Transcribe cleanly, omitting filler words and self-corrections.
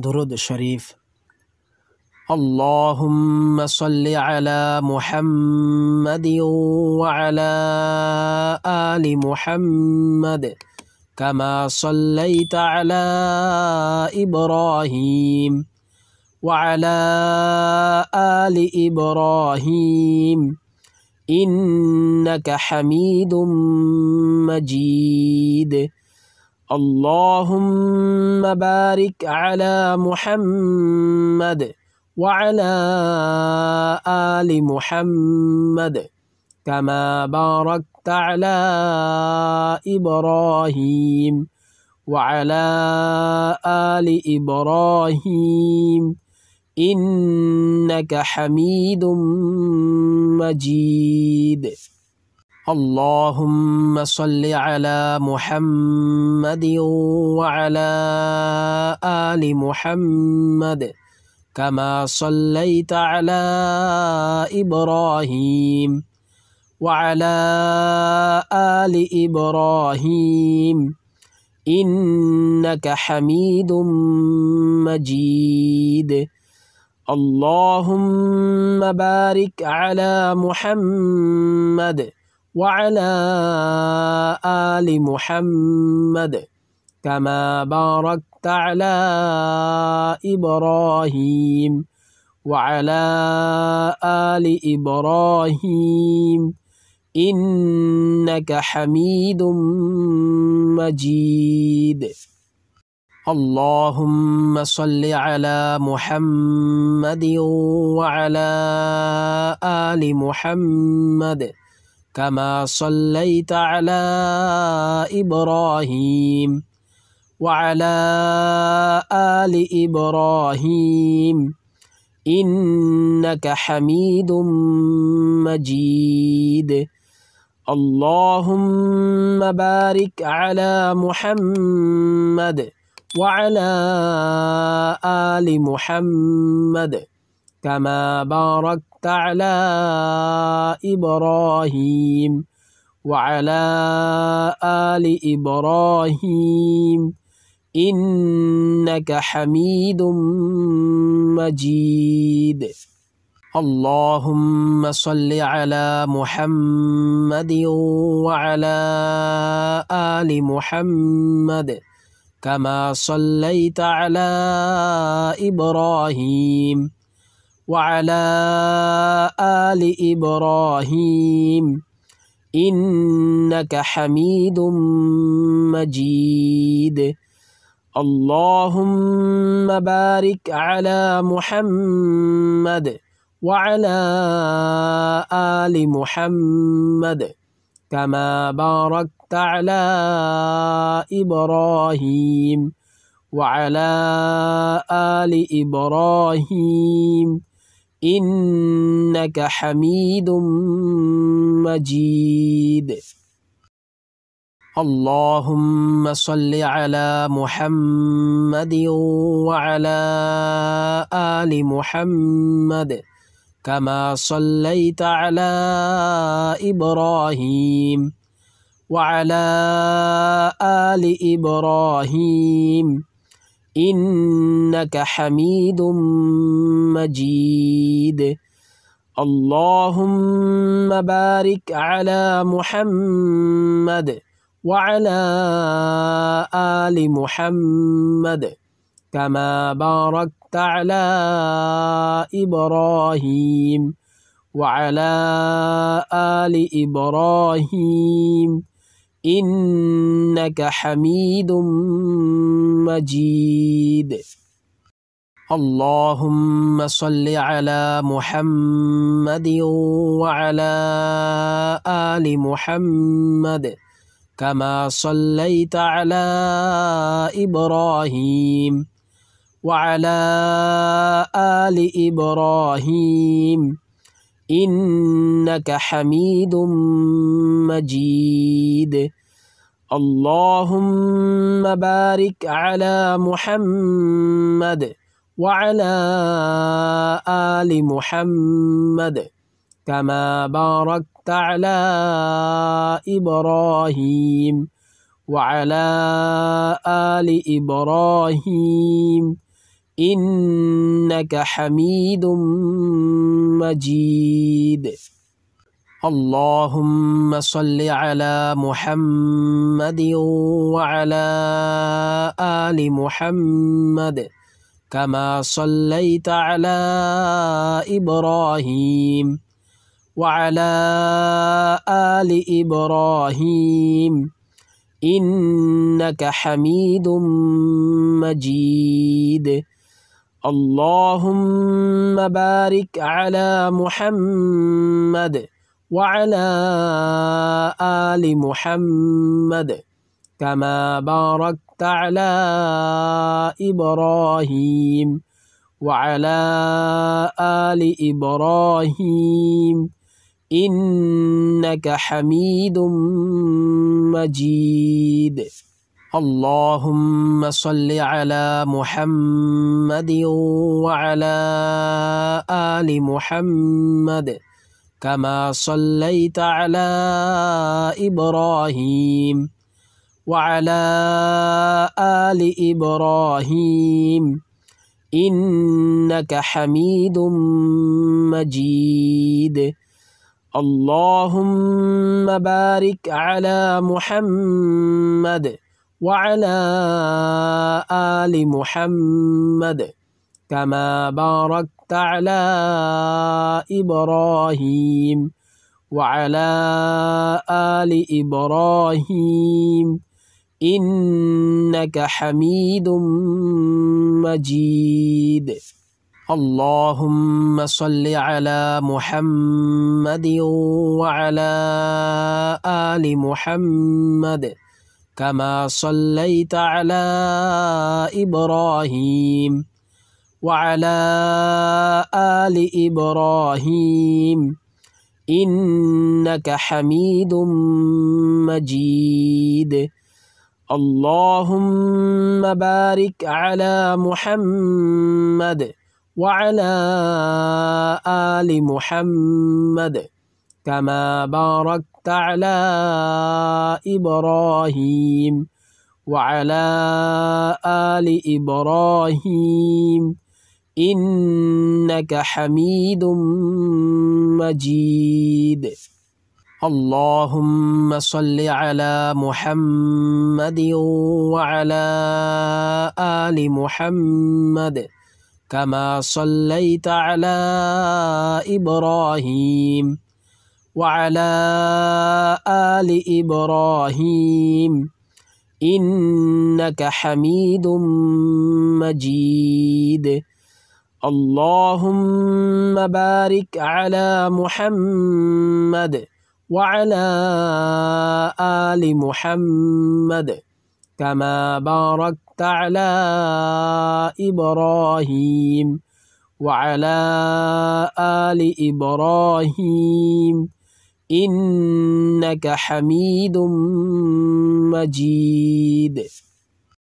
درود শরীফ। اللهم صل على محمد وعلى آل محمد كما صليت على إبراهيم وعلى آل إبراهيم إنك حميد مجيد اللهم بارك على محمد وعلى آل محمد كما باركت على إبراهيم وعلى آل إبراهيم إنك حميد مجيد اللهم صل على محمد وعلى آل محمد كما صليت على إبراهيم وعلى آل إبراهيم إنك حميد مجيد اللهم بارك على محمد وعلى آل محمد كما باركت على إبراهيم وعلى آل إبراهيم إنك حميد مجيد اللهم صل على محمد وعلى آل محمد كما صليت على إبراهيم وعلى آل إبراهيم إنك حميد مجيد اللهم بارك على محمد وعلى آل محمد كما باركت على إبراهيم وعلى آل إبراهيم إنك حميد مجيد اللهم صل على محمد وعلى آل محمد كما صليت على إبراهيم وعلى آل إبراهيم إنك حميد مجيد اللهم بارك على محمد وعلى آل محمد كما باركت على إبراهيم وعلى آل إبراهيم إنك حميد مجيد اللهم صل على محمد وعلى آل محمد كما صليت على إبراهيم وعلى آل إبراهيم إنك حميد مجيد اللهم بارك على محمد وعلى آل محمد كما باركت على إبراهيم وعلى آل إبراهيم إنك حميد مجيد اللهم صل على محمد وعلى آل محمد كما صليت على إبراهيم وعلى آل إبراهيم إنك حميد مجيد اللهم بارك على محمد وعلى آل محمد كما باركت على إبراهيم وعلى آل إبراهيم إنك حميد مجيد. اللهم صل على محمد وعلى آل محمد كما صليت على إبراهيم وعلى آل إبراهيم إنك حميد مجيد. اللهم بارك على محمد وعلى آل محمد كما باركت على إبراهيم وعلى آل إبراهيم إنك حميد مجيد. اللهم صل على محمد وعلى آل محمد كما صليت على إبراهيم وعلى آل إبراهيم إنك حميد مجيد. اللهم بارك على محمد وعلى آل محمد كما باركت على إبراهيم وعلى آل إبراهيم إنك حميد مجيد. اللهم صل على محمد وعلى آل محمد كما صليت على إبراهيم وعلى آل إبراهيم إنك حميد مجيد. اللهم بارك على محمد وعلى آل محمد كما باركت على إبراهيم وعلى آل إبراهيم إنك حميد مجيد. اللهم صل على محمد وعلى آل محمد كما صليت على إبراهيم وعلى آل إبراهيم إنك حميد مجيد. اللهم بارك على محمد وعلى آل محمد كما باركت على إبراهيم وعلى آل إبراهيم إنك حميد مجيد.